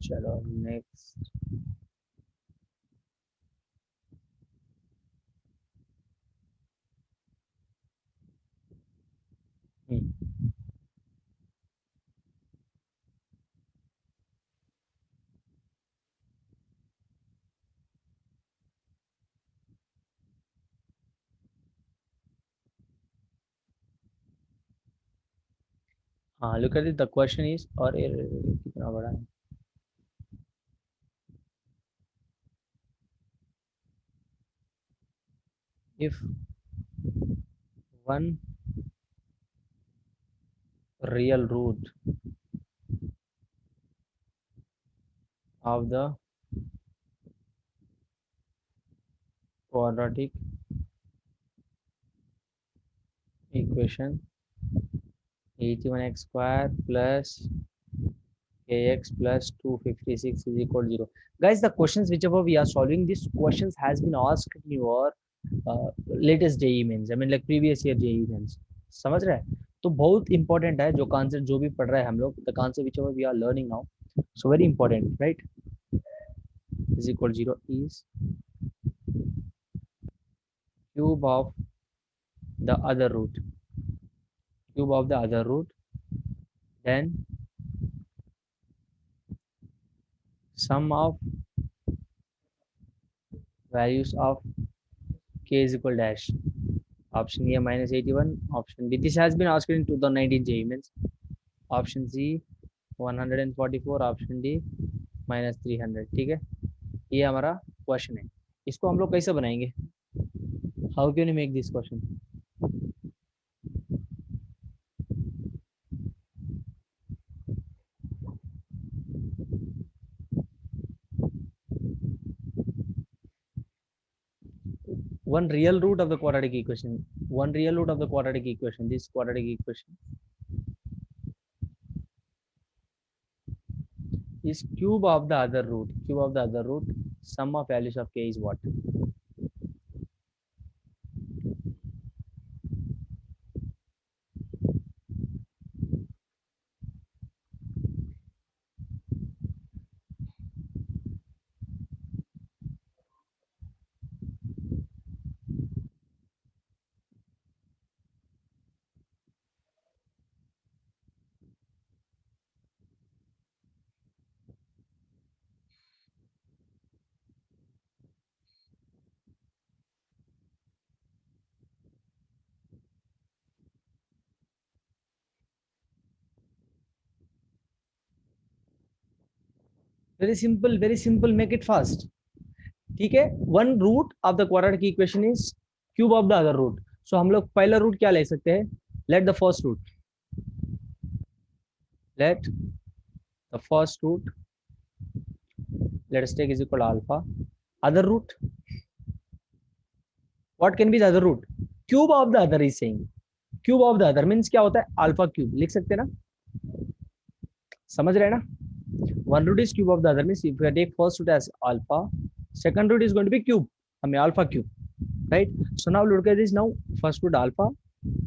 चलो नेक्स्ट। हाँ, look at the question is, और ये कितना बड़ा है। If one real root of the quadratic equation 81x square plus kx plus 256 is equal to 0. Guys, the questions whichever we are solving, these questions has been asked in your latest JEE means, I mean like previous year JEE means. समझ रहे हैं? तो बहुत important है जो concept जो भी पढ़ रहे हैं हम लोग, the concept whichever we are learning now, so very important, right? Is equal 0 is cube of the other root, cube of the other root, then sum of values of k is equal dash. Option A minus 81, option B. This has been asked in 2019 JEE means. Option C 144, option D minus 300. ठीक है, ये हमारा question है। इसको हम लोग कैसे बनाएंगे? How can you make this question? One real root of the quadratic equation. One real root of the quadratic equation. This quadratic equation is cube of the other root. Cube of the other root. Sum of values of k is what? Very simple, very simple. Make it fast. ठीक है, one root of the quadratic equation is cube of the other root. So हम लोग पहला root क्या ले सकते हैं? Let the first root, let the first root, let us take is equal to alpha. Other root, what can be the other root? Cube of the other is saying. Cube of the other means क्या होता है? Alpha cube लिख सकते हैं ना? समझ रहे हैं ना? One root is cube of the other means if we take first root as alpha, second root is going to be cube, हमें alpha cube, right? So now look at this. Now first root alpha,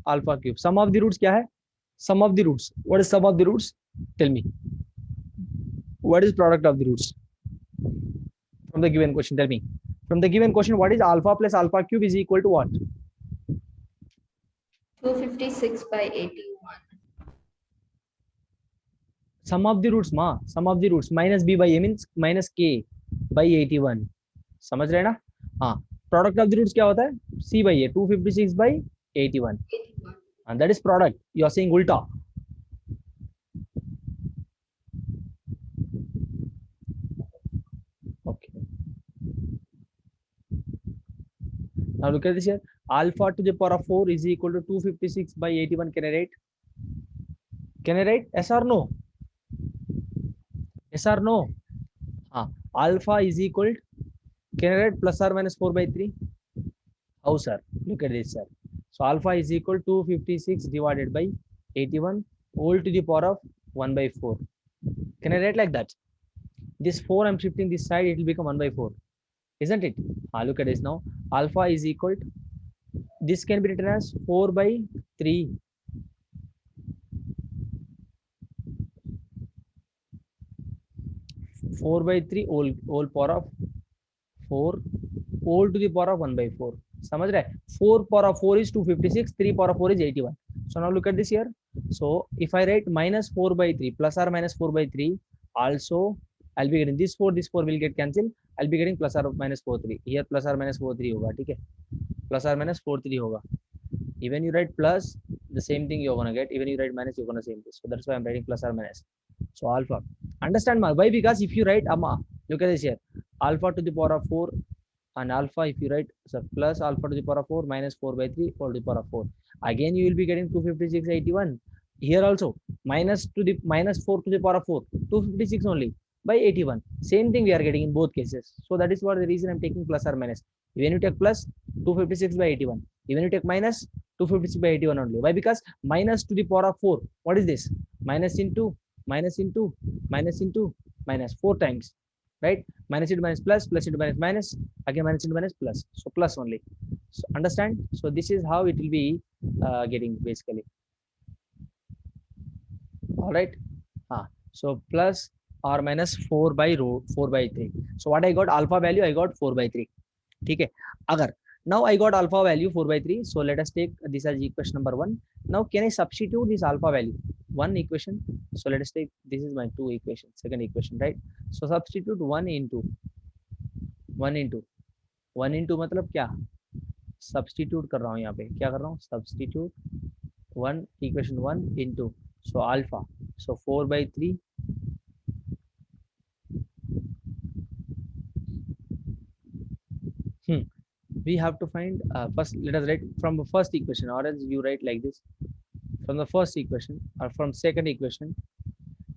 alpha cube. Sum of the roots क्या है? Sum of the roots. What is sum of the roots? Tell me. What is product of the roots? From the given question, tell me. From the given question, what is alpha plus alpha cube is equal to what? 256 by 81. Sum of the roots, ma. Sum of the roots minus b by a means minus k by 81. समझ रहे हैं ना? हाँ, product of the roots क्या होता है? c by a, 256 by 81. 81. And that is product. You are saying ulta. Okay. Now look at this here. Alpha to the power of 4 is equal to 256 by 81. Can I write? Can I write? Yes or no? Yes or no? Alpha is equal to, can I write plus or minus 4 by 3? How, sir? Look at this, sir. So alpha is equal to 256 divided by 81 whole to the power of 1 by 4. Can I write like that? This 4 I'm shifting this side, it will become 1 by 4. Isn't it? Look at this now. Alpha is equal to, this can be written as 4 by 3. 4 by 3 whole power of 4 whole to the power of 1 by 4. समझ रहे? 4 power of 4 is 256, 3 power of 4 is 81. So now look at this here. So if I write minus 4 by 3 plus or minus 4 by 3, also I'll be getting this 4 will get cancelled. I'll be getting plus or minus 4 3. Here plus or minus 4 3 होगा, ठीक है? Plus or minus 4 3 होगा. Even you write plus, the same thing you're gonna get. Even you write minus, you're gonna same this. So that's why I'm writing plus or minus. So alpha. Understand why? Because if you write look at this here. Alpha to the power of 4 and alpha, if you write so plus alpha to the power of 4 minus 4 by 3 all to the power of 4. Again you will be getting 256 81. Here also minus 4 to the power of 4, 256 only by 81. Same thing we are getting in both cases. So that is what the reason I'm taking plus or minus. When you take plus, 256 by 81. Even you take minus, 256 by 81 only. Why? Because minus to the power of 4. What is this? Minus into minus into minus into minus 4 times, right? Minus into minus plus, plus into minus minus, again minus into minus plus. So plus only. So understand? So this is how it will be getting basically. All right. So plus or minus 4 by 3. So what I got alpha value, I got 4 by 3. Okay. Agar now I got alpha value 4 by 3. So let us take this as equation number 1. Now can I substitute this alpha value? One equation. So let us take this is my 2 equation, second equation, right? So substitute 1 into मतलब क्या? Substitute कर रहा हूँ यहाँ पे, क्या कर रहा हूँ? Substitute 1 equation 1 into so alpha. So 4 by 3 we have to find first. Let us write from the first equation, or else you write like this from the first equation or from second equation.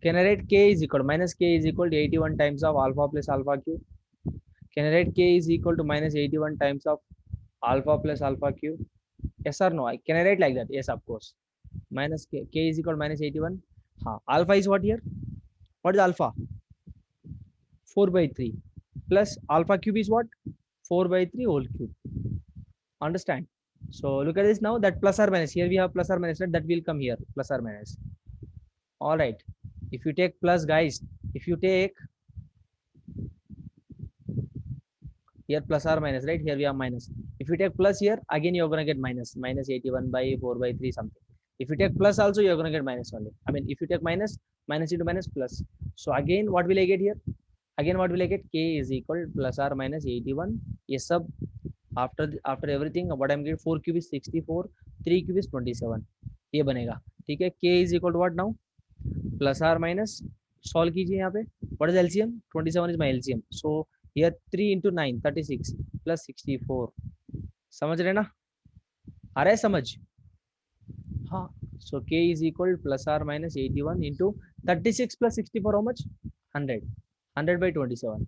Can I write k is equal to minus k is equal to 81 times of alpha plus alpha cube? Can I write k is equal to minus 81 times of alpha plus alpha cube? Yes or no? Can I write like that? Yes, of course. Minus k is equal to minus 81. Alpha is what here? What is alpha? 4 by 3 plus alpha cube is what? 4 by 3 whole cube. Understand? So look at this now, that plus or minus, here we have plus or minus, right? That will come here, plus or minus. All right. If you take plus, guys, if you take here plus or minus, right? Here we have minus. If you take plus here, again you're gonna get minus 81 by 4 by 3 something. If you take plus also, you're gonna get minus only. I mean, if you take minus into minus plus. So again, what will I get here? Again, what will I get? K is equal to plus or minus 81. Yes, sub. After everything, what I'm getting 4 cube is 64, 3 cube is 27. ये बनेगा, ठीक है? K is equal to what now? Plus or minus. Solve कीजिए यहाँ पे. What is LCM? 27 is my LCM. So here 3 into 9, 36 plus 64. समझ रहे ना? आ रहा है समझ? हाँ. So K is equal to plus or minus 81 into 36 plus 64 how much? 100. 100 by 27.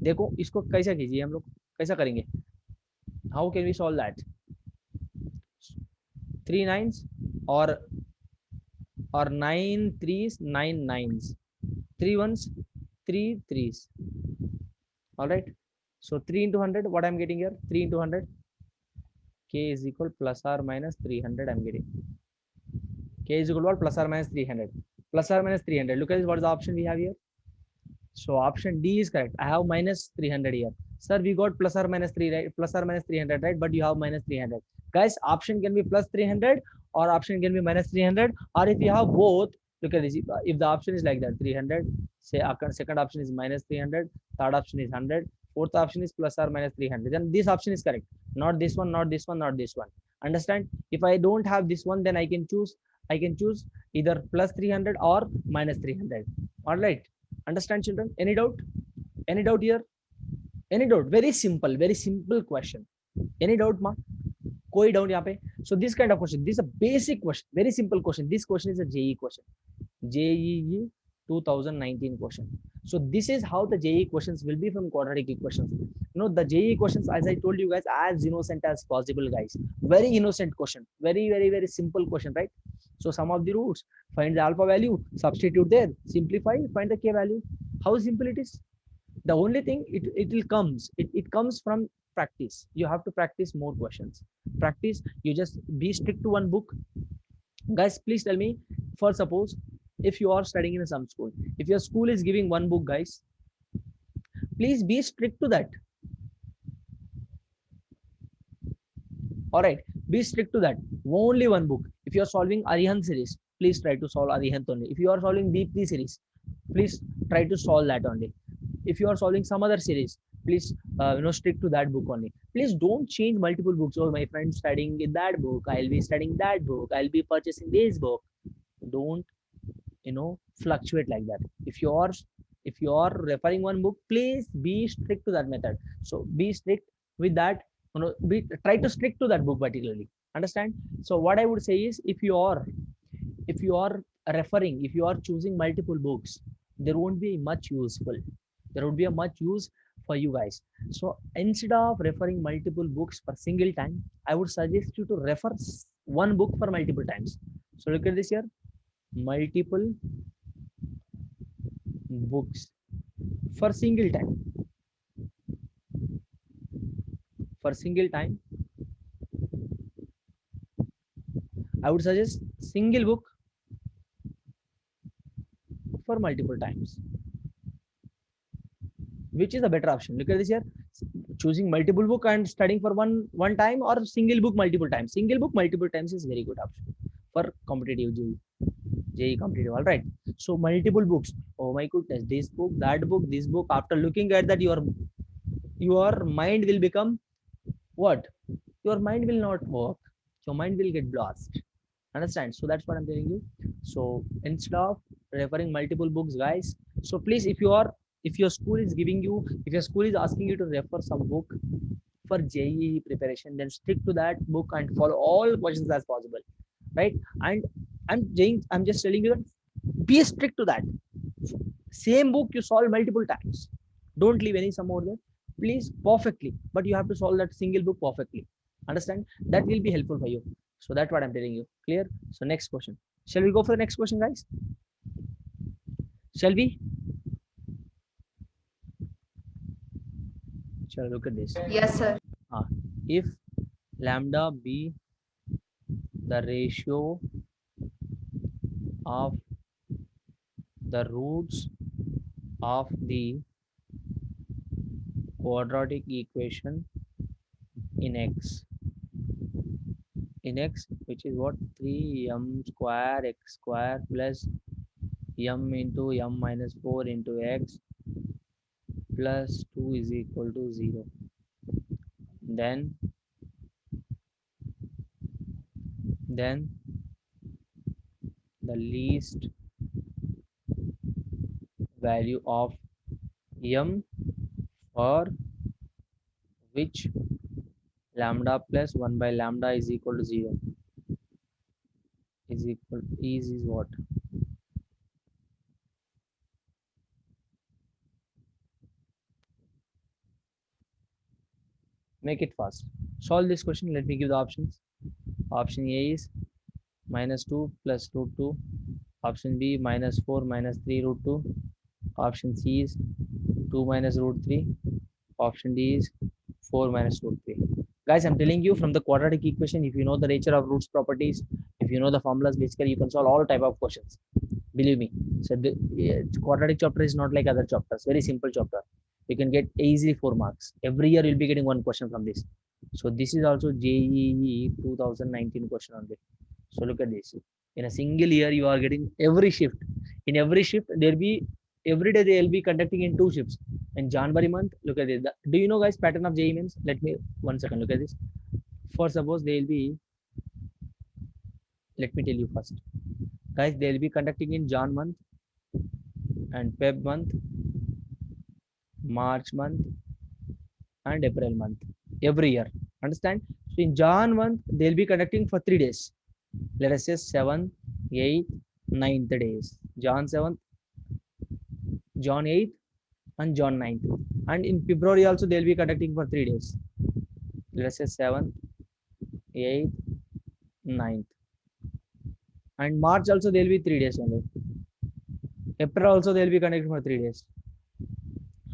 देखो इसको कैसा कीजिए, हम लोग कैसा करेंगे? How can we solve that? 3 9s or 9 3s, 9 9s, 3 1s, 3 3s. All right. So 3 into 100, what I'm getting here? 3 into 100. K is equal plus or minus 300. I'm getting. K is equal to what? Plus or minus 300. Plus or minus 300. Look at this. What is the option we have here? So option D is correct. I have minus 300 here. Sir, we got plus or minus 3, right? Plus or minus 300, right? But you have minus 300. Guys, option can be plus 300 or option can be minus 300. Or if you have both, look at this. If the option is like that, 300, say second option is minus 300, third option is 100, fourth option is plus or minus 300. Then this option is correct. Not this one, not this one, not this one. Understand? If I don't have this one, then I can choose either plus 300 or minus 300. All right. Understand, children? Any doubt? Any doubt here? Any doubt? Very simple question. Any doubt, ma? Koi doubt यहाँ पे? So this kind of question, this is a basic question, very simple question. This question is a JEE question, JEE 2019 question. So this is how the JEE questions will be from quadratic equations. You know, the JEE questions, as I told you guys, as innocent as possible, guys. Very innocent question, very simple question, right? So some of the roots, find the alpha value, substitute there, simplify, find the K value. How simple it is. The only thing it comes from practice. You have to practice more questions. Practice. You just be strict to one book. Guys, please tell me, for suppose if you are studying in some school, if your school is giving one book, guys, Please be strict to that. All right, be strict to that. Only one book. If you are solving Arihant series, please try to solve Arihant only. If you are solving Deepti series, please try to solve that only. If you are solving some other series, please stick to that book only. Please don't change multiple books. Oh, my friend studying in that book, I'll be studying that book, I'll be purchasing this book. Don't fluctuate like that. If you are referring one book, please be strict to that method. So be strict with that. Try to stick to that book particularly. Understand? So what I would say is, if you are referring, if you are choosing multiple books, there won't be much useful. There would be a much use for you guys. So instead of referring multiple books per single time, I would suggest you to refer one book for multiple times. So look at this here. Multiple books for single time. For single time, I would suggest single book for multiple times. Which is a better option? Look at this here. Choosing multiple book and studying for one time, or single book multiple times. Single book multiple times is very good option for competitive JEE competitive. All right. So multiple books. Oh my goodness, this book, that book, this book. After looking at that, your mind will become what? Your mind will not work. Your mind will get lost. Understand? So that's what I'm telling you. So instead of referring multiple books, guys, so please, if your school is asking you to refer some book for JEE preparation, then stick to that book and follow all questions as possible, right? And I'm just telling you that be strict to that. Same book you solve multiple times. Don't leave any sum over there. Please, perfectly, but you have to solve that single book perfectly. Understand? That will be helpful for you. So that's what I'm telling you. Clear? So next question. Shall we go for the next question, guys? Shall we? Shall we look at this? Yes, sir. If lambda be the ratio of the roots of the quadratic equation in x, which is what? 3m square x square plus m into m minus 4 into x plus 2 is equal to 0, then the least value of m for which lambda plus 1 by lambda is equal to 0 is what? Make it fast. Solve this question. Let me give the options. Option A is minus 2 plus root 2. Option B minus 4 minus 3 root 2. Option C is 2 minus root 3. Option D is 4 minus root 3. Guys, I'm telling you, from the quadratic equation, if you know the nature of roots properties, if you know the formulas, basically you can solve all type of questions. Believe me. So the quadratic chapter is not like other chapters. Very simple chapter. You can get easily 4 marks. Every year you'll be getting one question from this. So this is also JEE 2019 question only. So look at this. In a single year, you are getting every shift. In every shift, every day they'll be conducting in 2 shifts. In January month, look at this. Do you know, guys, pattern of JEE means? Let me 1 second. Look at this. For suppose they'll be. Let me tell you first, guys. They'll be conducting in Jan month and Feb month, March month, and April month every year. Understand? So in Jan month, they'll be conducting for 3 days. Let us say 7th, 8th, 9th days. Jan 7th, Jan 8th, and Jan 9th. And in February also, they'll be conducting for 3 days. Let us say 7th, 8th, 9th. And March also, they'll be 3 days only. April also, they'll be conducting for 3 days.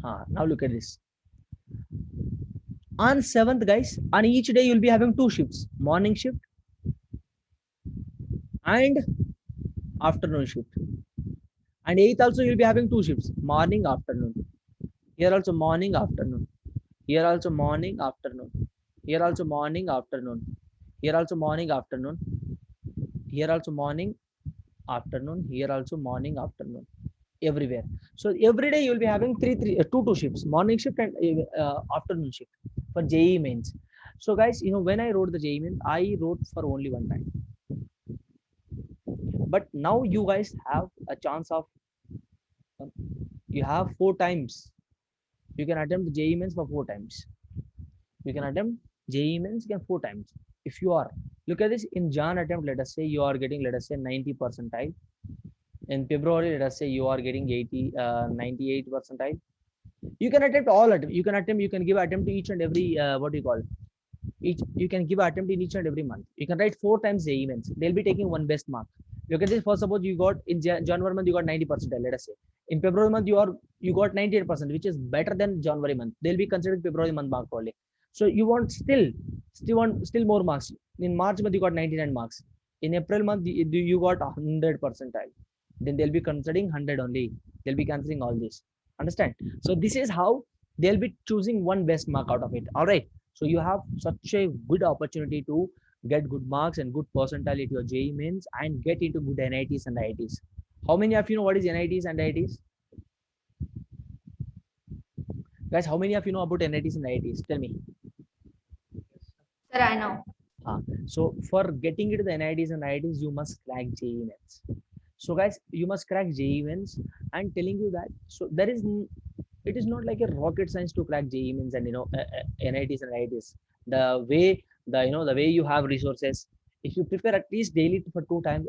Now look at this. On 7th, guys, on each day you'll be having 2 shifts, morning shift and afternoon shift. And 8th also you'll be having 2 shifts, morning, afternoon. Here also morning, afternoon. Here also morning, afternoon. Here also morning, afternoon. Here also morning, afternoon. Here also morning, afternoon. Here also morning, afternoon. Everywhere. So every day you will be having two shifts, morning shift and afternoon shift for JEE mains. So guys, you know, when I wrote the JEE mains, I wrote for only one time. But now you guys have a chance of, you have 4 times. You can attempt the JEE mains for 4 times. You can attempt JEE mains again 4 times. If you are, look at this, in Jan attempt, let us say you are getting, let us say 90 percentile. In February, let us say you are getting 98 percentile. You can attempt all attempt. You can attempt, you can give attempt to each and every, what do you call, each, you can give attempt in each and every month. You can write 4 times JEE mains. They'll be taking one best mark. Look at this. First, suppose you got in January month, you got 90 percentile, let us say. In February month, you got 98%, which is better than January month. They'll be considered February month mark only. So you want still more marks. In March month, you got 99 marks. In April month, you got 100 percentile. Then they'll be considering 100 only. They'll be considering all this. Understand? So this is how they'll be choosing one best mark out of it. All right. So you have such a good opportunity to get good marks and good percentile at your JEE mains and get into good NITs and IITs. How many of you know what is NITs and IITs? Guys, how many of you know about NITs and IITs? Tell me. Sir, I know. So for getting into the NITs and IITs, you must crack JEE mains. So guys, you must crack JEE mains. I'm telling you that. So it is not like a rocket science to crack JEE mains and, you know, NITs and IITs. The way you have resources, if you prepare at least daily for 2 times,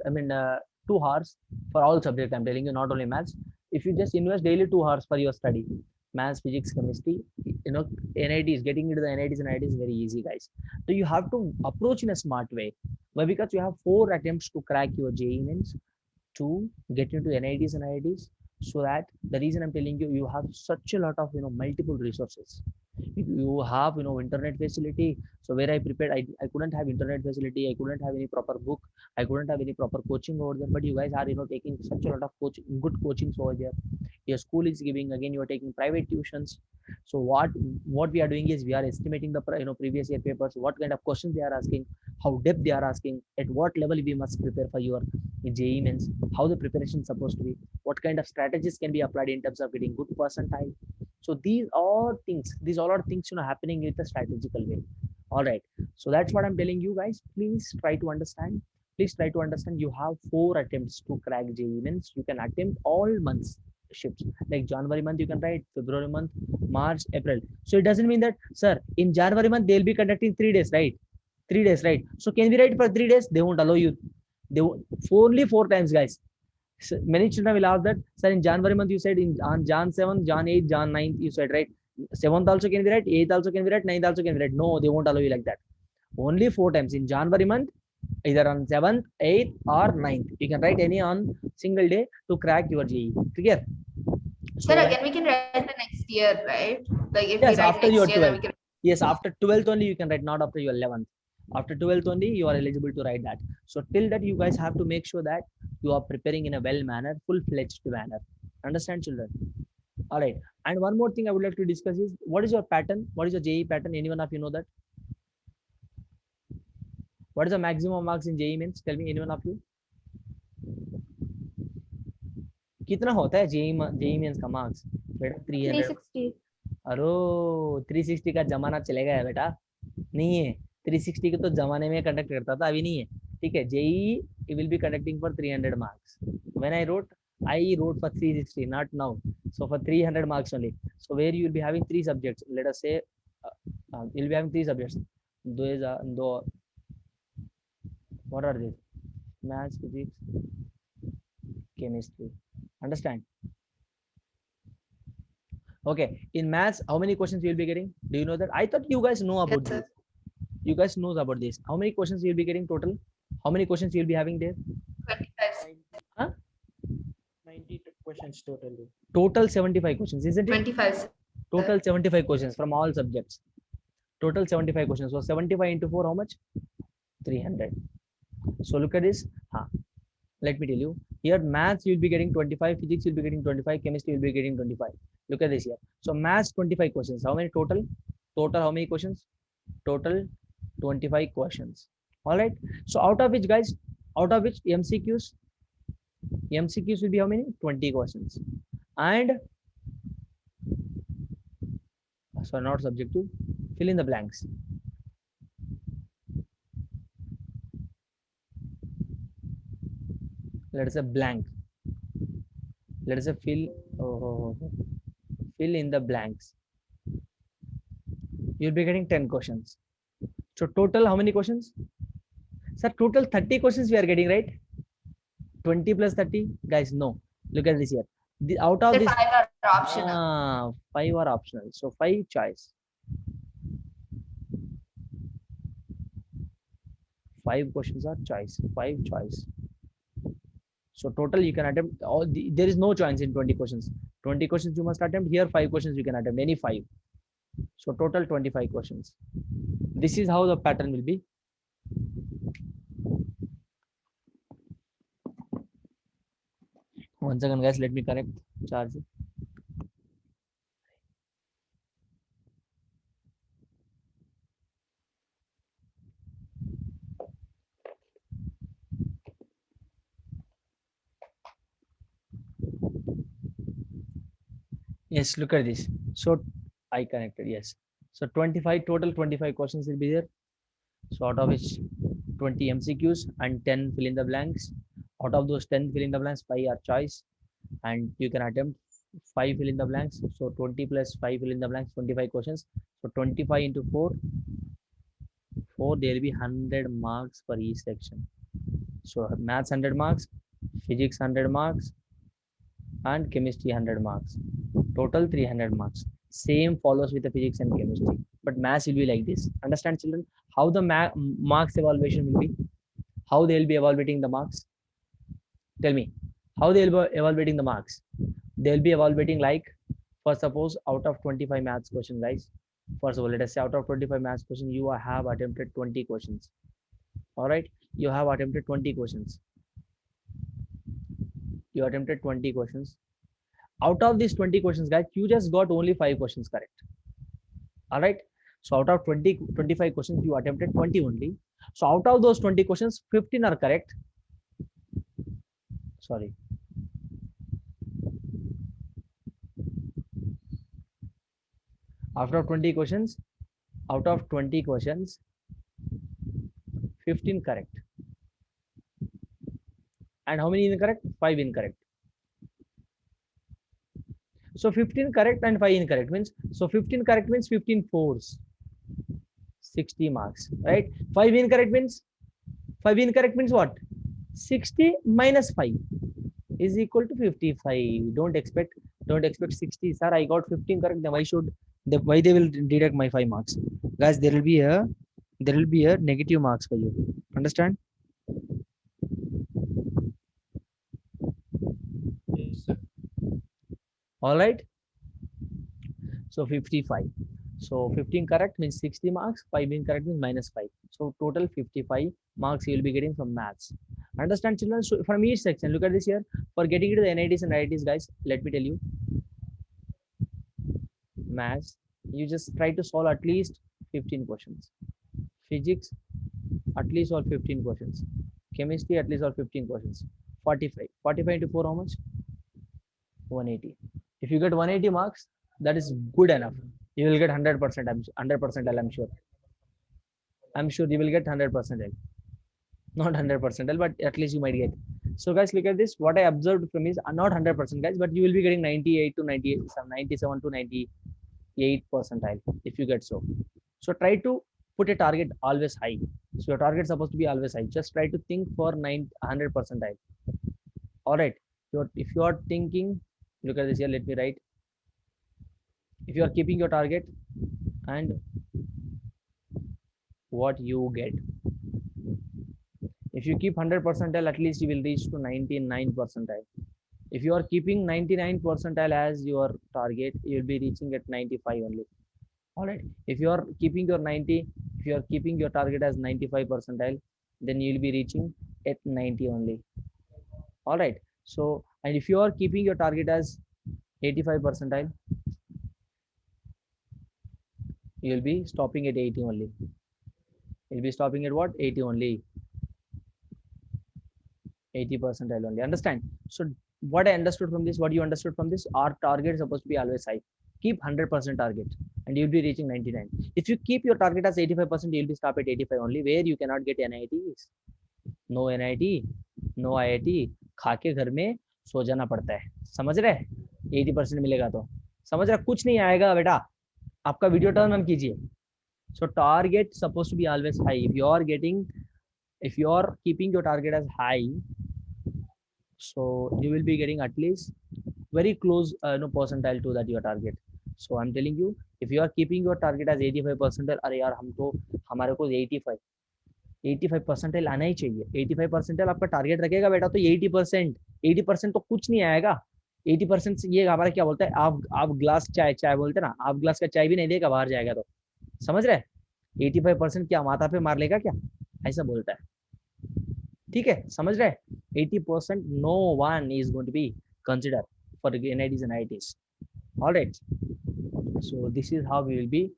2 hours for all subjects, I'm telling you, not only maths. If you just invest daily 2 hours for your study, maths, physics, chemistry, you know, NITs, getting into the NITs and IITs is very easy, guys. So you have to approach in a smart way. Why? Because you have 4 attempts to crack your JEE mains, to get into NITs and IITs. So that the reason I'm telling you, you have such a lot of, you know, multiple resources. You have, you know, internet facility. So where I prepared, I couldn't have internet facility. I couldn't have any proper book. I couldn't have any proper coaching over there. But you guys are, you know, taking such a lot of good coachings over there. Your school is giving, again, you are taking private tuitions. So what we are doing is we are estimating the, you know, previous year papers, what kind of questions they are asking, how depth they are asking, at what level we must prepare for your JEE mains, how the preparation is supposed to be, what kind of strategies can be applied in terms of getting good percentile. So these all are things, you know, happening with a strategical way. All right. So that's what I'm telling you guys. Please try to understand. Please try to understand. You have 4 attempts to crack JEE mains. You can attempt all months shifts, like January month you can write, February month, March, April. So it doesn't mean that, sir, in January month they'll be conducting 3 days, right? 3 days, right? So can we write for 3 days? They won't allow you. They won't, only 4 times, guys. So many children will ask that, sir, in January month you said, on Jan 7th, Jan 8th, Jan 9th, you said, right? 7th also can be right, 8th also can be right, 9th also can be right. No, they won't allow you like that. Only 4 times in January month, either on 7th, 8th or 9th. You can write any on single day to crack your JEE. Clear? Sir, again, we can write the next year, right? Like if yes, we write after next your year, then we 12th. can. Yes, after 12th only you can write, not after your 11th. After 12th only you are eligible to write that. So till that, you guys have to make sure that you are preparing in a well manner, full-fledged manner. Understand, children? All right. And one more thing I would like to discuss is, what is your pattern? What is your JEE pattern? Anyone of you know that? What is the maximum marks in JEE mains? Tell me, anyone of you? कितना होता है JEE mains का marks? बेटा 300. 360. अरे 360 का जमाना चलेगा है बेटा, नहीं है. 360 के तो जमाने में कंडक्ट करता था, अभी नहीं है. ठीक है. JEE will be conducting for 300 marks. When I wrote for 360, not now. So for 300 marks only. So where you will be having 3 subjects. Let us say you'll be having 3 subjects. What are these? Maths, physics, chemistry. Understand? Okay. In maths, how many questions you will be getting? Do you know that? I thought you guys know about this. You guys know about this. How many questions you will be getting total? How many questions you will be having there? 25. Huh? 90 questions totally. Total 75 questions, isn't it? 25. Total 75 questions from all subjects. Total 75 questions. So 75 into 4, how much? 300. So look at this. Let me tell you. Here maths you'll be getting 25, physics you'll be getting 25, chemistry you'll be getting 25. Look at this here. So maths 25 questions. How many total? Total how many questions? Total 25 questions. All right. So out of which guys, out of which MCQs will be how many? 20 questions. And so not subjective, fill in the blanks. Let us say blank. Let us say fill in the blanks. You'll be getting 10 questions. So total how many questions? Sir, total 30 questions we are getting, right? 20 plus 30, guys, no. Look at this here. Out of The this, 5 are optional. 5 are optional. So 5 choice. 5 questions are choice. 5 choice. So total you can attempt there is no choice in 20 questions. 20 questions you must attempt. Here 5 questions you can attempt, any 5. So total 25 questions. This is how the pattern will be. One second guys, let me correct charge. Yes, look at this. So I connected, yes. So 25 total 25 questions will be there. So out of which 20 MCQs and 10 fill in the blanks. Out of those 10 fill in the blanks, 5 are choice, and you can attempt 5 fill in the blanks. So 20 plus 5 fill in the blanks, 25 questions. So 25 into 4, there will be 100 marks for each section. So maths 100 marks, physics 100 marks, and chemistry 100 marks. Total 300 marks. Same follows with the physics and chemistry, but maths will be like this. Understand, children, how the marks evaluation will be? How they will be evaluating the marks? Tell me, how they will be evaluating the marks? They will be evaluating like, for suppose out of 25 maths questions, guys. First of all, let us say out of 25 maths questions, you have attempted 20 questions. All right, you have attempted 20 questions. You attempted 20 questions. Out of these 20 questions, guys, you just got only 5 questions correct. All right. So out of 25 questions, you attempted 20 only. So out of those 20 questions, 15 are correct. Sorry. After 20 questions, out of 20 questions, 15 correct. And how many incorrect? 5 incorrect. So 15 correct and 5 incorrect means, so 15 correct means 15 fours, 60 marks, right? 5 incorrect means what? 60 minus 5 is equal to 55. Don't expect 60. Sir, I got 15 correct. Then why they will deduct my 5 marks? Guys, there will be a negative marks for you. Understand? Yes, sir. All right. So 55. So 15 correct means 60 marks, 5 incorrect means minus 5. So total 55 marks you will be getting from maths. Understand, children? So from each section, look at this here. For getting into the NITs and IITs, guys, let me tell you. Maths, you just try to solve at least 15 questions. Physics, at least all 15 questions. Chemistry, at least all 15 questions. 45. 45 into 4, how much? 180. If you get 180 marks, that is good enough. You will get 100%. 100%. I'm sure. I'm sure you will get 100%. Not 100%, but at least you might get. So guys, look at this. What I observed from is not 100% guys, but you will be getting 98 to 98, 97 to 98 percentile if you get so. So try to put a target always high. So your target is supposed to be always high. Just try to think for 100 percentile. All right. If you are thinking, look at this here. Let me write. If you are keeping your target and what you get. If you keep 100 percentile, at least you will reach to 99 percentile. If you are keeping 99 percentile as your target, you will be reaching at 95 only. All right. If you are keeping your target as 95 percentile, then you will be reaching at 90 only. All right. So and if you are keeping your target as 85 percentile, you will be stopping at 80 only. You'll be stopping at what? 80 only. 80 percentile only. Understand? So what I understood from this, what you understood from this, our target is supposed to be always high. Keep 100% target and you'll be reaching 99. If you keep your target as 85%, you'll be stop at 85 only, where you cannot get NITs. No NIT, no IIT, खा के घर में सो जाना पड़ता है. समझ रहे? 80% मिलेगा तो समझ रहे, कुछ नहीं आएगा बेटा. आपका वीडियो टर्न ऑन कीजिए. So target supposed to be always high. If you are keeping your target as high, so you will be getting at least very close percentile to that your target. So I'm telling you, if you are keeping your target as 85 percentile, अरे यार हम तो हमारे को 85 percentile आना ही चाहिए. 85 percentile आपका target रखेगा बेटा तो 80% तो कुछ नहीं आएगा. 80% ये हमारा क्या बोलता है, आप ग्लास चाय बोलते ना, आप ग्लास का चाय भी नहीं देगा बाहर जाएगा तो. समझ रहे? 85% क्या माथा पे मार लेगा क्या, ऐसा बोलता है. ठीक है, समझ रहे? 80% no one is going to be considered for NITs and IITs. All right. So this is how we will be,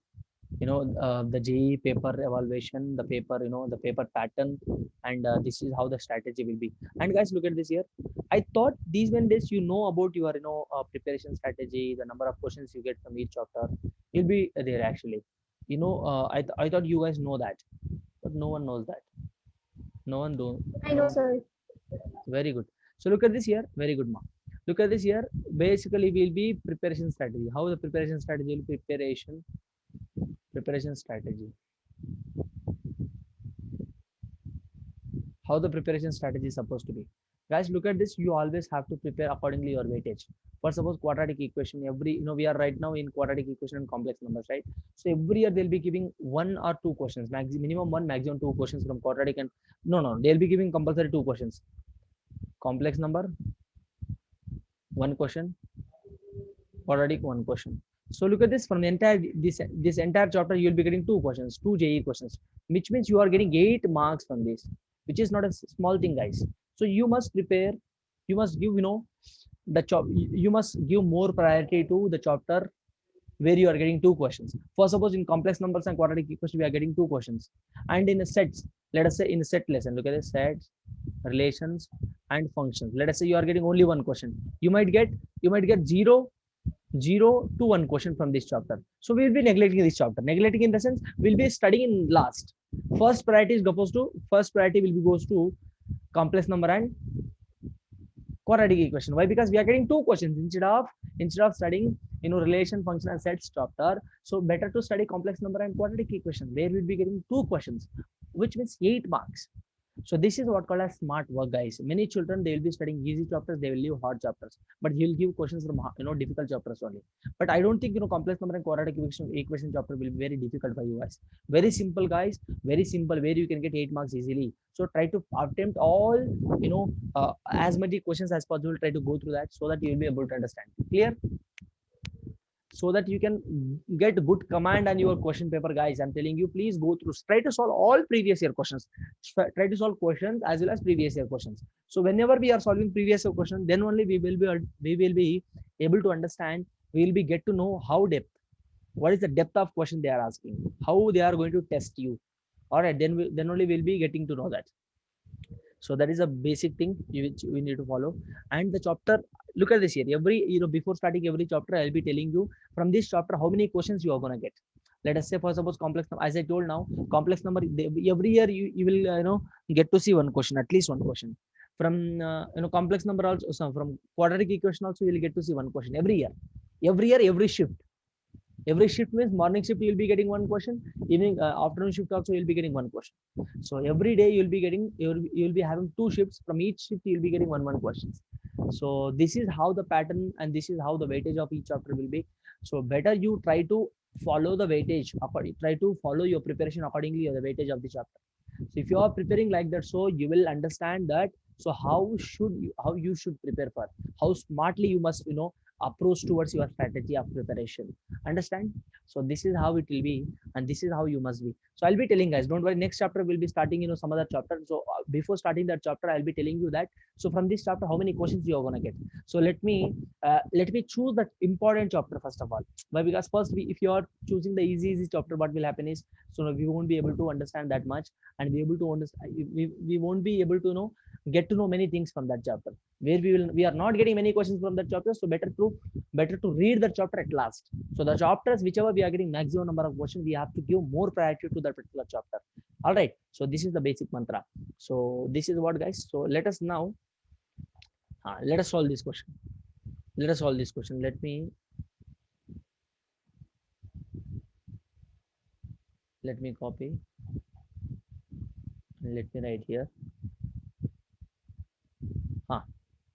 the JEE paper evaluation, the paper, the paper pattern, and this is how the strategy will be. And guys, look at this here. I thought these many days you know about your, preparation strategy, the number of questions you get from each chapter. You'll be there actually. I thought you guys know that, but no one knows that. No one do. I know, sir. Very good. So look at this here. Very good, ma. Look at this here. Basically, will be preparation strategy. How the preparation strategy will be preparation strategy. How the preparation strategy is supposed to be. Guys, look at this. You always have to prepare accordingly your weightage. For suppose quadratic equation, we are right now in quadratic equation and complex numbers, right? So every year they'll be giving 1 or 2 questions, minimum 1, maximum 2 questions from quadratic, and no, they'll be giving compulsory 2 questions. Complex number, 1 question, quadratic, 1 question. So look at this, from the entire this entire chapter you will be getting 2 questions, 2 JEE questions, which means you are getting 8 marks from this, which is not a small thing, guys. So you must prepare, you must give, you must give more priority to the chapter where you are getting 2 questions. For suppose in complex numbers and quadratic equation we are getting 2 questions, and in a sets, let us say in a set lesson, look at the sets, relations and functions, let us say you are getting only 1 question. You might get 0 to 1 question from this chapter. So we will be neglecting this chapter. Neglecting in the sense we'll be studying in last. First priority goes to complex number and quadratic equation. Why? Because we are getting 2 questions instead of studying relation, function and sets chapter. So better to study complex number and quadratic equation, where we'll be getting 2 questions, which means 8 marks. So this is what called as smart work, guys. Many children, they will be studying easy chapters, they will leave hard chapters, but he will give questions from difficult chapters only. But I don't think complex number and quadratic equation chapter will be very difficult for you guys. Very simple, guys, very simple, where you can get 8 marks easily. So try to attempt all as many questions as possible. Try to go through that so that you will be able to understand. Clear? So that you can get good command on your question paper, guys. I'm telling you, please go through, try to solve all previous year questions, try to solve questions as well as previous year questions. So whenever we are solving previous year questions, then only we will be able to understand, we will be get to know how depth, what is the depth of question they are asking, how they are going to test you. All right, then only we'll be getting to know that. So that is a basic thing which we need to follow. And the chapter, look at this here. Every, before starting every chapter, I'll be telling you from this chapter how many questions you are going to get. Let us say, for suppose complex number, as I told now, complex number, every year you will get to see 1 question, at least 1 question. From complex number also, so from quadratic equation also you will get to see 1 question every year. Every shift. Every shift means morning shift you will be getting 1 question, evening afternoon shift also you will be getting 1 question. So every day you will be having 2 shifts. From each shift you will be getting one questions. So this is how the pattern and this is how the weightage of each chapter will be. So better you try to follow the weightage, try to follow your preparation accordingly or the weightage of the chapter. So if you are preparing like that, so you will understand that, so how you should prepare for, how smartly you must approach towards your strategy of preparation. Understand? So this is how it will be, and this is how you must be. So I'll be telling guys, don't worry, next chapter will be starting, some other chapter. So before starting that chapter, I'll be telling you that, so from this chapter, how many questions you are going to get. So let me choose that important chapter first of all. Why? Because first, if you are choosing the easy chapter, what will happen is, so we won't be able to understand that much, and be able to understand, we won't be able to get to know many things from that chapter, where we are not getting many questions from that chapter. So better to read the chapter at last. So the chapters whichever we are getting maximum number of questions, we have to give more priority to that particular chapter. All right, so this is the basic mantra. So this is what, guys. So let us now let us solve this question. Let me copy, and let me write here.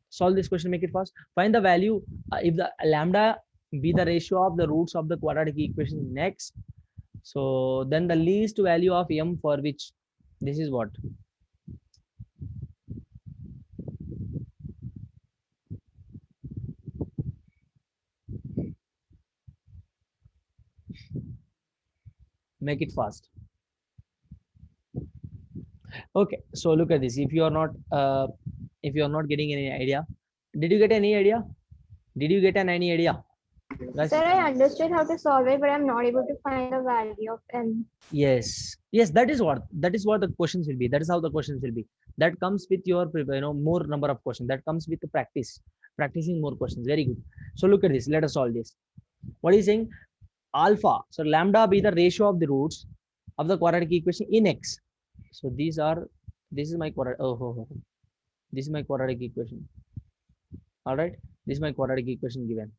Solve this question, make it fast. Find the value if the lambda be the ratio of the roots of the quadratic equation in X. So then the least value of m for which, this is what? Make it fast. Okay, so look at this. If you are not getting any idea, did you get any idea? Did you get any idea? Guys? Sir, I understood how to solve it, but I'm not able to find the value of n. Yes, that is what the questions will be. That is how the questions will be. That comes with your more number of questions. That comes with the practicing more questions. Very good. So look at this. Let us solve this. What is saying? Alpha. So lambda be the ratio of the roots of the quadratic equation in X. So this is my quadratic. This is my quadratic equation. All right. This is my quadratic equation given.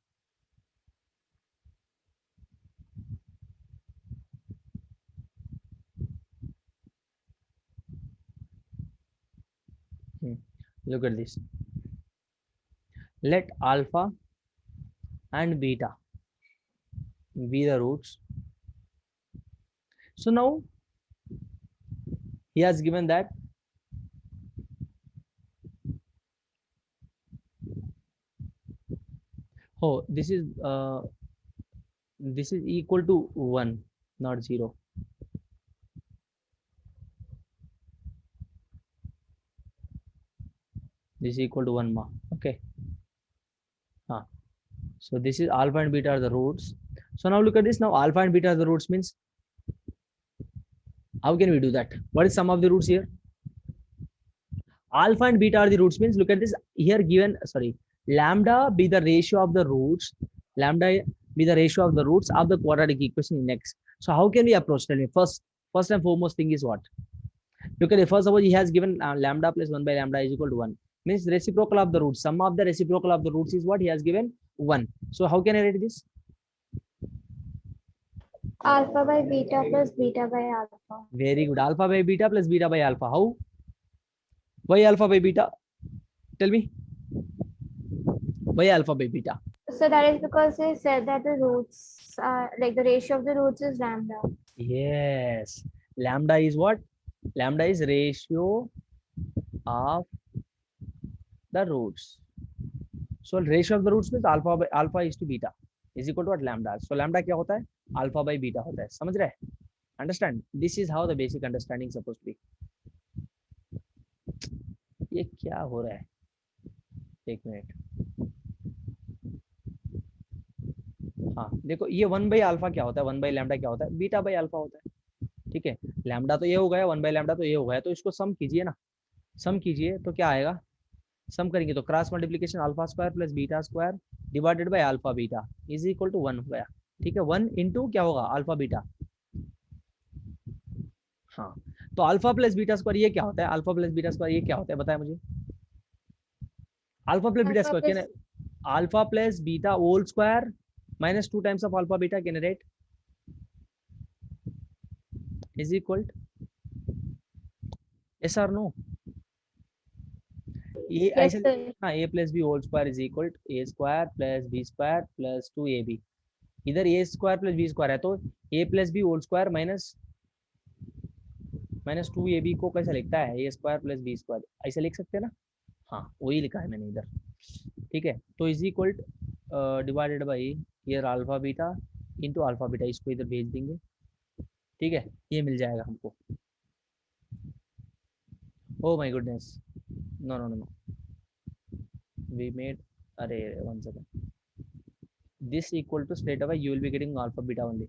Look at this. Let alpha and beta be the roots. So now he has given that this is equal to 1, not 0. This is equal to 1 ma. Okay. So this is alpha and beta are the roots. So now look at this. Now alpha and beta are the roots means, how can we do that? What is sum of the roots here? Alpha and beta are the roots means, look at this here given, lambda be the ratio of the roots. Lambda be the ratio of the roots of the quadratic equation in X. So how can we approach? Tell me. First and foremost thing is what? Look at it. First of all, he has given lambda plus 1 by lambda is equal to 1. Means reciprocal of the roots. Sum of the reciprocal of the roots is what? He has given 1. So how can I write this? Alpha by beta plus beta by alpha. Very good. Alpha by beta plus beta by alpha. How? Why alpha by beta? Tell me. Why alpha by beta? So that is because they said that the roots are like the ratio of the roots is lambda. Yes. Lambda is what? Lambda is ratio of the roots. So ratio of the roots means alpha is to beta is equal to what? Lambda. So lambda क्या होता है? Alpha by beta होता है. समझ रहे? Understand? This is how the basic understanding is supposed to be. ये क्या हो रहा है? एक मिनट. हाँ देखो ये 1 by alpha क्या होता है? 1 by lambda क्या होता है? बीटा by alpha होता है. ठीक है, लैम्डा तो ये हो गया, 1 by lambda तो ये हो गया, तो इसको सम कीजिए ना. सम कीजिए तो क्या आएगा? सम करेंगे तो cross multiplication alpha square plus beta square divided by alpha beta is equal to 1 हो गया. ठीक है, 1 इंटू क्या होगा? Alpha beta. हाँ तो अल्फा प्लस बीटा स्क्वायर ये क्या होता है? अल्फा प्लस बीटा स्क्वायर ये क्या होता है? बताए मुझे. Alpha plus beta square can alpha plus beta whole square minus 2 times of alpha beta generate is equal to, yes or no? Yes, sir. a plus b whole square is equal to a square plus b square plus 2ab. इधर a square plus b square है तो a plus b whole square minus 2ab को कैसे लिखता है? a square plus b square ऐसे लिख सकते हैं ना. हाँ वही लिखा है मैंने इधर. ठीक है, तो is equal divided by here alpha beta into alpha beta, इसको इधर भेज देंगे, ठीक है, ये मिल जाएगा हमको। Oh my goodness, no no no no, we made, अरे one second, this equal to straight away you will be getting alpha beta only,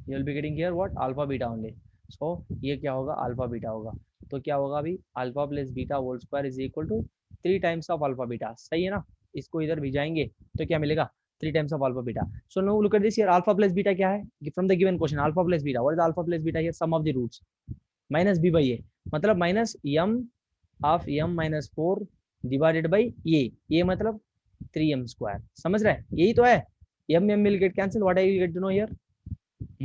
you will be getting here what alpha beta only, so ये क्या होगा alpha beta होगा, तो क्या होगा अभी alpha plus beta whole square is equal to 3 times of alpha beta, सही है ना, इसको इधर भिजाएंगे तो क्या मिलेगा 3 times of alpha beta. So no look at this here, alpha plus beta क्या है from the given question, alpha plus beta, what is alpha plus beta here, sum of the roots minus B by A, मतलब minus M of M minus 4 divided by ये मतलब 3m square, समझ रहे हैं, यही तो है, m will get cancel, what I will get to know here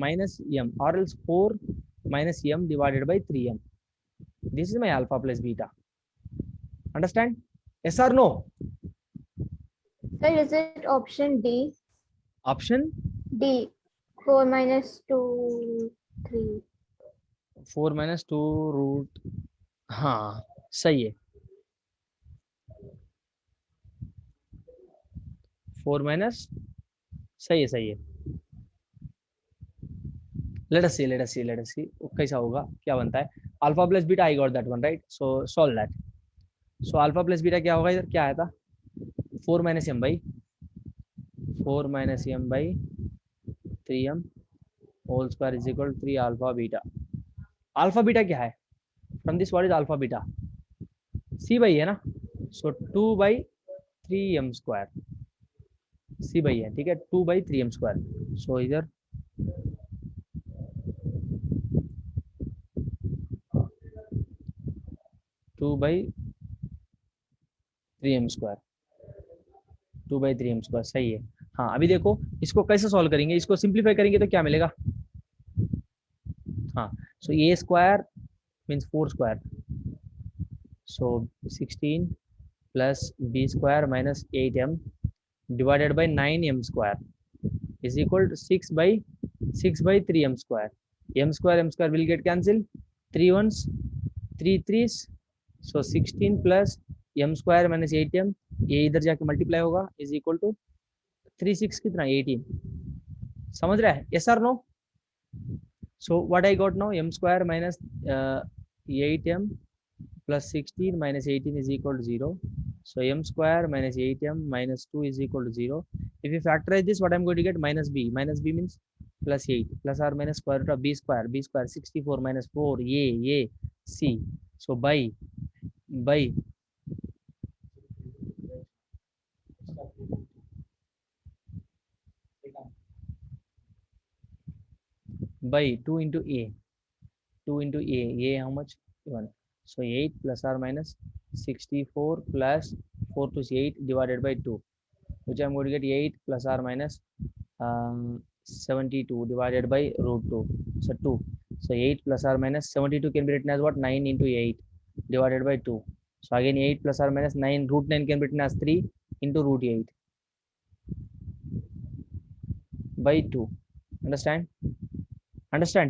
minus m or else 4 minus m divided by 3m, this is my alpha plus beta, understand, yes or no? Sir, is it option D? Option D, 4 minus 2, 3. 4 minus 2 root, हाँ सही है, 4 minus, सही है, let us see कैसा होगा, क्या बनता है, alpha plus beta, I got that one right, so solve that, so alpha plus beta क्या होगा इधर, क्या आया था 4 minus m by 3m whole square is equal 3 alpha beta, alpha beta क्या है, from this what is alpha beta, C by है ना, so 2 by 3m square, C by है, ठीक है, 2 बाई 3m स्क्वायर, सो इधर 2 by 3m square, 2 by 3m square, सही है। हाँ अभी देखो इसको कैसे सॉल्व करेंगे, इसको सिंप्लीफाई करेंगे तो क्या मिलेगा, हाँ so A square means 4 square, so 16 plus B square minus 8m divided by 9m square is equal to 6 by 3m square, m square will get cancelled, 3 ones 3 threes, so 16 plus m square minus 8m, ये इधर जाके multiply होगा is equal to 3 6 कितना 18, समझ रहा है, yes or no? So what I got now, m square minus 8m plus 16 minus 18 is equal to 0. So m square minus 8m minus 2 is equal to 0. If you factorize this, what I'm going to get, minus b means plus 8 plus or minus square root of b square 64 minus 4 a c. So by 2 into a, how much, 1, so 8 plus or minus 64 plus 4 to 8 divided by 2, which I'm going to get 8 plus or minus 72 divided by root 2, so 2, so 8 plus or minus 72 can be written as what, 9 into 8 divided by 2, so again 8 plus or minus 9, root 9 can be written as 3 into root 8 by 2, understand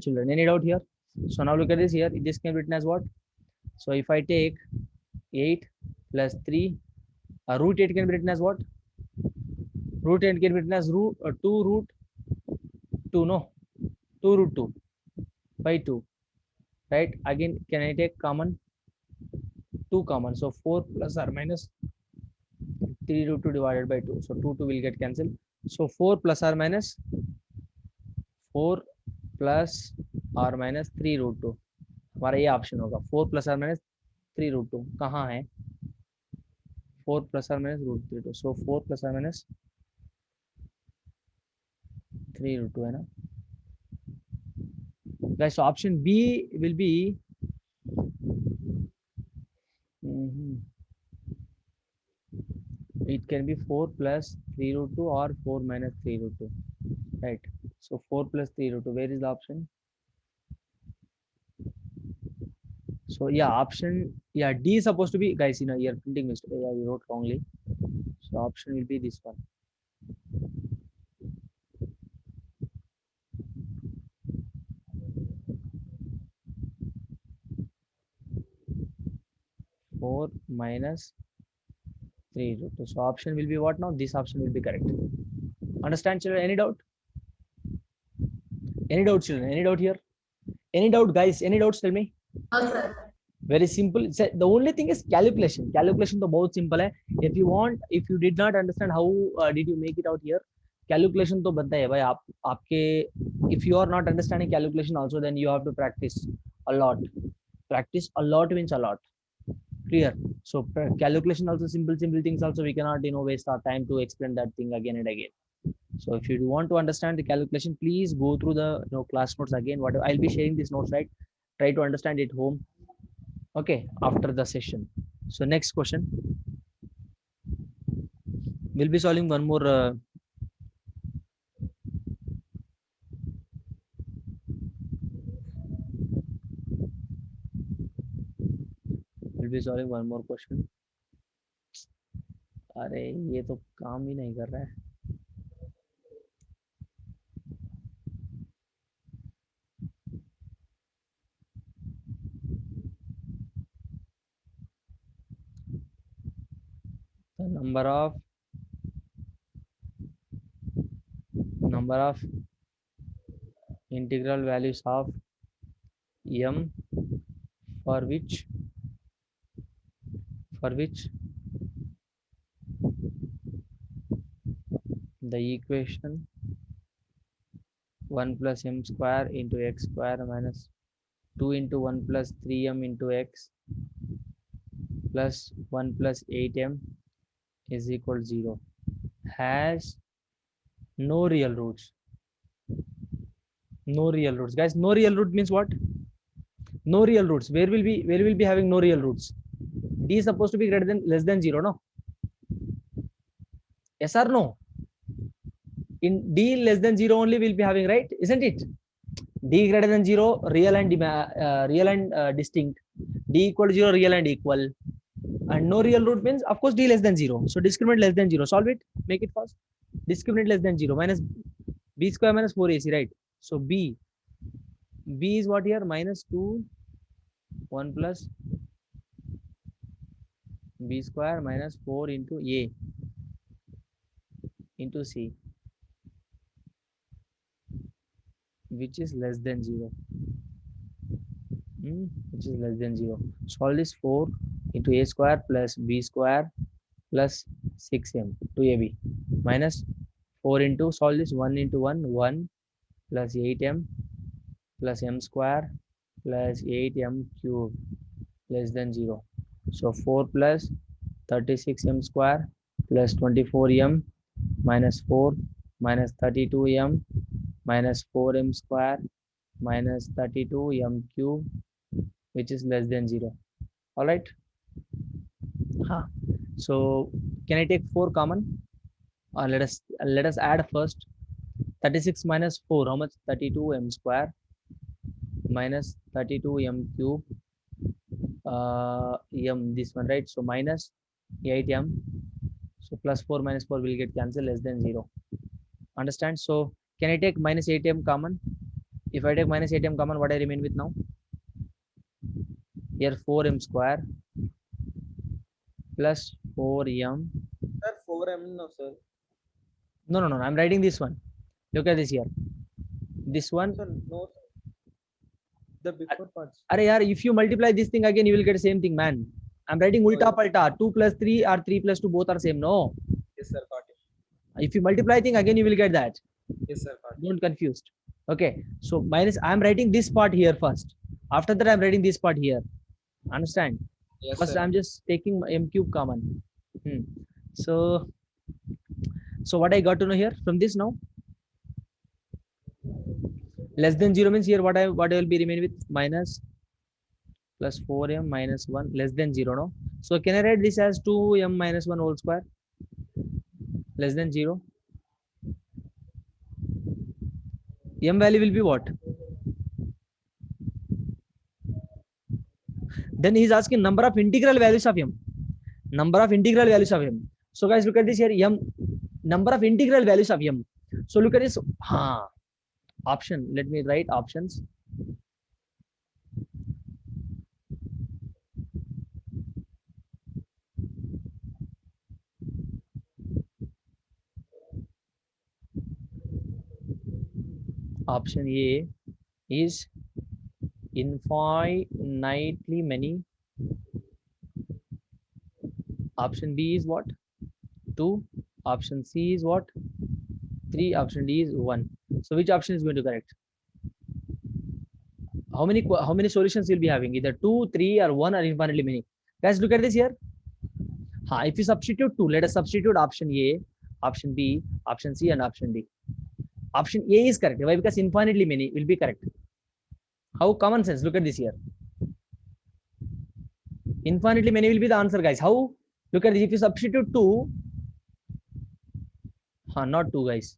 children, any doubt here? So now look at this here, this can be written as what, so if I take 8 plus 3, root 8 can be written as what, root 8 can be written as 2 root 2, no, 2 root 2 by 2, right, again can I take common, 2 common, so 4 plus or minus 3 root 2 divided by 2, so 2 will get cancelled, so 4 plus or minus 3 root 2, हमारा ये option होगा, 4 plus or minus 3 root 2 कहाँ है, 4 plus or minus root 3 2, so 4 plus or minus 3 root 2 है ना guys, so option B will be it can be 4 plus 3 root 2 or 4 minus 3 root 2, right, so 4 plus 3 root 2, where is the option, so yeah, option, yeah, D is supposed to be, guys, here printing mistake, yeah, we wrote wrongly, so option will be this one. Four minus 3 root 2. So option will be what now? This option will be correct. Understand, children? Any doubt? Any doubt, children? Any doubt here? Any doubt, guys? Any doubts? Tell me. No, sir. Very simple. The only thing is calculation. Calculation तो बहुत simple है. If you want, if you did not understand how did you make it out here, calculation तो बनता है भाई. आपके if you are not understanding calculation also, then you have to practice a lot. Practice a lot means a lot. Clear? So calculation also simple things also we cannot waste our time to explain that thing again and again. So if you want to understand the calculation, please go through the class notes again. Whatever I'll be sharing these notes, right? Try to understand it home. Okay, after the session. So next question. We'll be solving one more. We'll be solving one more question. अरे ये तो काम ही नहीं कर रहा है. The number of integral values of m for which the equation 1 plus m square into x square minus 2 into 1 plus 3m into x plus 1 plus 8m is equal to 0 has no real roots. No real roots, guys. No real root means what? No real roots. Where will be having no real roots? D is supposed to be greater than less than 0, no? Yes or no? In D less than 0 only we'll be having, right? Isn't it? D greater than 0, real and distinct. D equal to 0, real and equal. And no real root means, of course, D less than 0. So discriminant less than 0. Solve it. Make it fast. Discriminant less than 0 minus B square minus 4AC, right? So B is what here? Minus 2, 1 plus B square minus 4 into A into C, which is less than 0. Which is less than 0. Solve this 4 into A square plus B square plus 6m to AB minus 4 into, solve this 1 into 1 plus 8m plus m square plus 8m cube less than 0. So 4 plus 36m square plus 24m minus 4 minus 32m minus 4m square minus 32m cube, which is less than 0. All right. So can I take 4 common? Or let us add first. 36 minus 4, how much? 32m square minus 32m cube, m, this one, right? So minus 8m. So plus 4 minus 4 will get cancelled, less than 0. Understand? So can I take minus 8m common? If I take minus 8m common, what I remain with now? Here 4m square plus 4m. Sir, 4m no, sir. No. I'm writing this one. Look at this here. This one. Sir, no. The before parts. Arey yaar, if you multiply this thing again, you will get the same thing, man. I'm writing ulta palta. 2 plus 3 or 3 plus 2 both are same. No. Yes, sir. Got it. If you multiply thing again, you will get that. Yes, sir. Got it. Don't confused. Okay. So minus, I'm writing this part here first. After that, I'm writing this part here. Understand? Yes, First, sir. I'm just taking m cube common. So what I got to know here from this now? Less than 0 means here what I will be remain with? Minus plus 4m minus 1 less than 0, no? So can I write this as 2m minus 1 whole square less than 0? M value will be what? Then he is asking number of integral values of m. Number of integral values of m. So guys, look at this here. M, number of integral values of m. So look at this. Option. Let me write options. Option A is infinitely many. Option B is what? 2. Option C is what? 3. Option D is 1. So which option is going to correct? How many solutions you'll be having? Either 2, 3, or 1, or infinitely many. Guys, look at this here. If you substitute 2, let us substitute option A, option B, option C, and option D. Option A is correct. Why? Because infinitely many will be correct. How? Common sense. Look at this here. Infinitely many will be the answer, guys. How? Look at this. If you substitute 2, not 2, guys.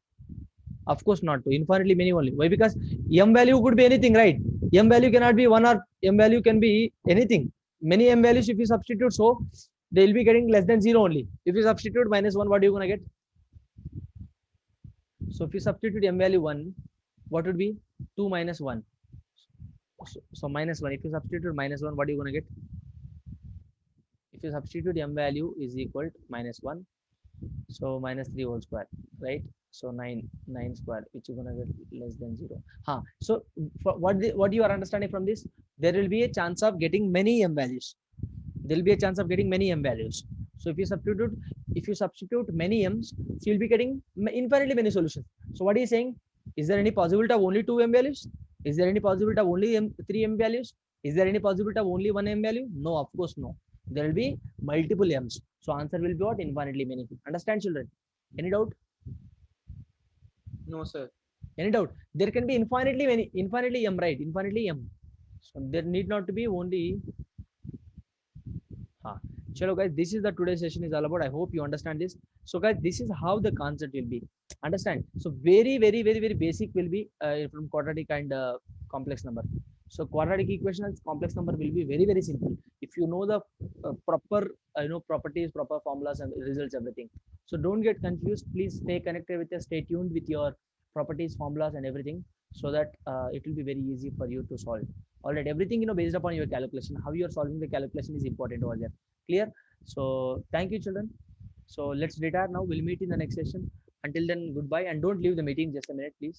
Of course not 2. Infinitely many only. Why? Because m value could be anything, right? M value cannot be 1, or m value can be anything. Many m values if you substitute, so they will be getting less than 0 only. If you substitute -1, what are you gonna get? So if you substitute m value 1, what would be 2 minus 1? So -1. If you substitute -1, what are you gonna get? If you substitute m value is equal to -1, so -3 whole square, right? So 9 square, which you're gonna get less than 0. So for what you are understanding from this, there will be a chance of getting many m values. There will be a chance of getting many m values. So if you substitute many m's, so you'll be getting infinitely many solutions. So what are you saying? Is there any possibility of only 2 m values? Is there any possibility of only 3 m values? Is there any possibility of only 1 m value? No, of course no. There will be multiple m's. So answer will be what? Infinitely many. Understand, children? Any doubt? No, sir. Any doubt? There can be infinitely many, infinitely m, right? Infinitely m. So there need not to be only. Chalo guys, this is the today's session is all about. I hope you understand this. So guys, this is how the concept will be. Understand? So very basic will be from quadratic and complex number. So quadratic equation and complex number will be very simple if you know the proper properties, proper formulas, and results, everything. So don't get confused. Please stay connected with us. Stay tuned with your properties, formulas, and everything, so that it will be very easy for you to solve. All right, everything based upon your calculation. How you are solving the calculation is important over there. Clear? So thank you, children. So let's retire now. We'll meet in the next session. Until then, goodbye, and don't leave the meeting. Just a minute, please.